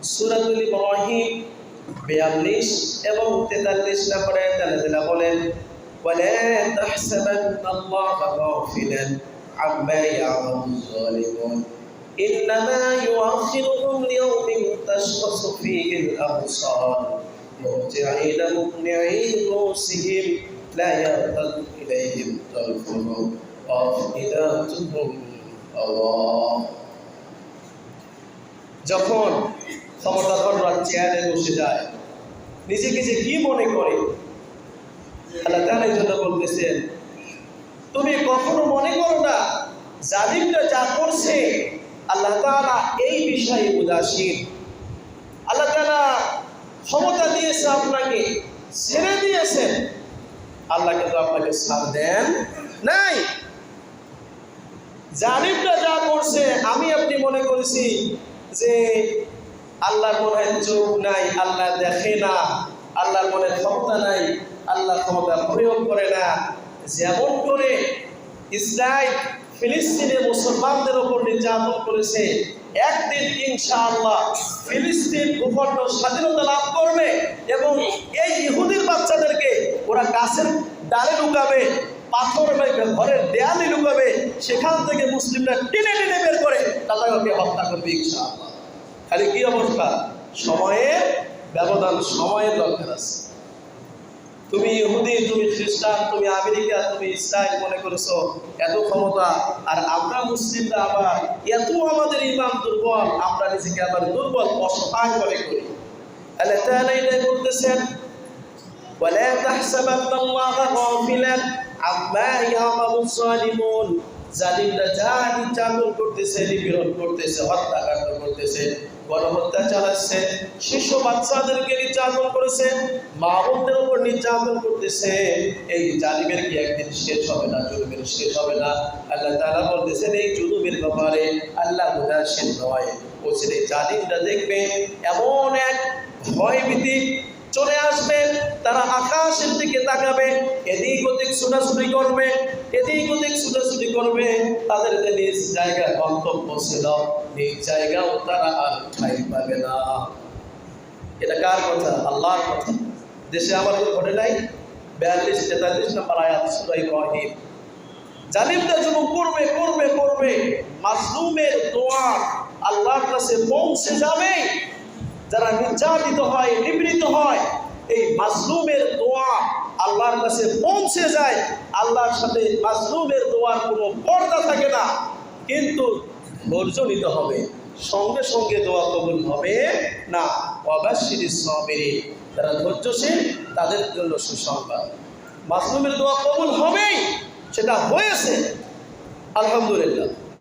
সূরাতুল ইব্রাহিম 42 এবং 43 নম্বরে আল্লাহ বলেন, ওয়ালা তাহসাবান্নাল্লাহা গাফিলান আম্মা ইয়া'মালুল যালিমুন ইন্নামা ইউআখিরুহুম লিয়াওমিন তাশখাসু ফীহিল আবসার মুহতি'িনা মুqni'ি রু'usihim লা ইয়ারতাদু ইলাইহিম তারফুহুম আফইদাতুহুম আল্লাহ। যখন ক্ষমতাধররা চেয়ারে বসে যায়, নিজেকে যে কি মনে করে, আল্লাহ তাআলা এই জন্য বলতেছেন, তুমি কখনো মনে করো না জালিমরা যা করছে আল্লাহ তাআলা এই বিষয়ে উদাসীন। আল্লাহ তাআলা ক্ষমতা দিয়েছে, আপনাকে ছেড়ে দিয়েছেন, আল্লাহ কিন্তু আপনাকে ছাড় দেন নাই। জালিমরা যা করছে আমি আপনি মনে করেছি যে আল্লাহর মনে চোখ নাই, আল্লাহ দেখে না, আল্লাহর মনে ক্ষমতা নাই, আল্লাহ ক্ষমতা প্রয়োগ করে না। যেমন করে ইসরায়েল ফিলিস্তিনে মুসলমানদের উপর নির্যাতন করেছে, একদিন ইনশাআল্লাহ ফিলিস্তিন ভূখণ্ড স্বাধীনতা লাভ করবে এবং এই ইহুদির বাচ্চাদেরকে ওরা গাছের ডালে লুকাবে, পাথর ঘরের দেয়ালে লুকাবে, সেখান থেকে মুসলিমরা টেনে টেনে বের করে তাদেরকে হত্যা করবে ইনশাআল্লাহ। খালি কি অবস্থা, সময়ের ব্যবধান, সময়ের দরকার আছে। তুমি ইহুদি, তুমি খ্রিস্টান, তুমি আমেরিকা, তুমি ইসরায়েল মনে করেছো এত ক্ষমতা, আর আমরা মুসলিমরা আবার এত আমাদের ইমান দুর্বল, আমরা নিজেকে আবার দুর্বল অসহায় মনে করি। আল্লাহ তাআলা এটাই বলতেছেন, ওয়ালা তাহসাবান্নাল্লাহা গাফিলান আম্মা ইয়া'মালুজ যালিমুন। জালিমরা যা নির্যাতন করতেছে, নিপীড়ন করতেছে, হত্যাকাণ্ড করতেছে, গণহত্যা চালাচ্ছে, শিশু বাচ্চাদেরকে নির্যাতন করেছে, মা বোনদের উপর নির্যাতন করতেছে, এই জালিমের কি একদিন শেষ হবে না? জুলুমের শেষ হবে না? আল্লাহ তাআলা বলতেছেন এই জুলুমের ব্যাপারে আল্লাহ উদাসীন নয়। বলছেন এই জালিমরা দেখবে এমন এক ভয়ভীতি চলে আসবে, তারা আকাশের দিকে তাকাবে, এদিক ওদিক ছুটাছুটি করবে, এদিক ওদিক ছুটাছুটি করবে, তাদের যে নিজ জায়গায় গন্তব্য ছিল, নিজ জায়গাও তারা আর ঠাঁই পাবে না। এটা কার কথা? আল্লাহর কথা। দেশে আমাদের ঘটে নাই? 42-43 নম্বর আয়াত সূরা ইব্রাহিম। জালিমরা যখন করবে করবে করবে, মাজলুমের দোয়া আল্লাহর কাছে পৌঁছে যাবে। যারা নির্যাতিত হয়, নিপীড়িত হয়, এই মাজলুমের দোয়া আল্লাহর কাছে পৌঁছে যায়। আল্লাহর সাথে মাজলুমের দোয়ার কোনো পর্দা থাকে না, কিন্তু ধৈর্য নিতে হবে, সঙ্গে সঙ্গে দোয়া কবুল হবে না। ওয়াবাশশিরিস সাবিরিন, যারা ধৈর্যশীল তাদের জন্য সুসংবাদ, মাজলুমের দোয়া কবুল হবেই, সেটা হয়েছে আলহামদুলিল্লাহ।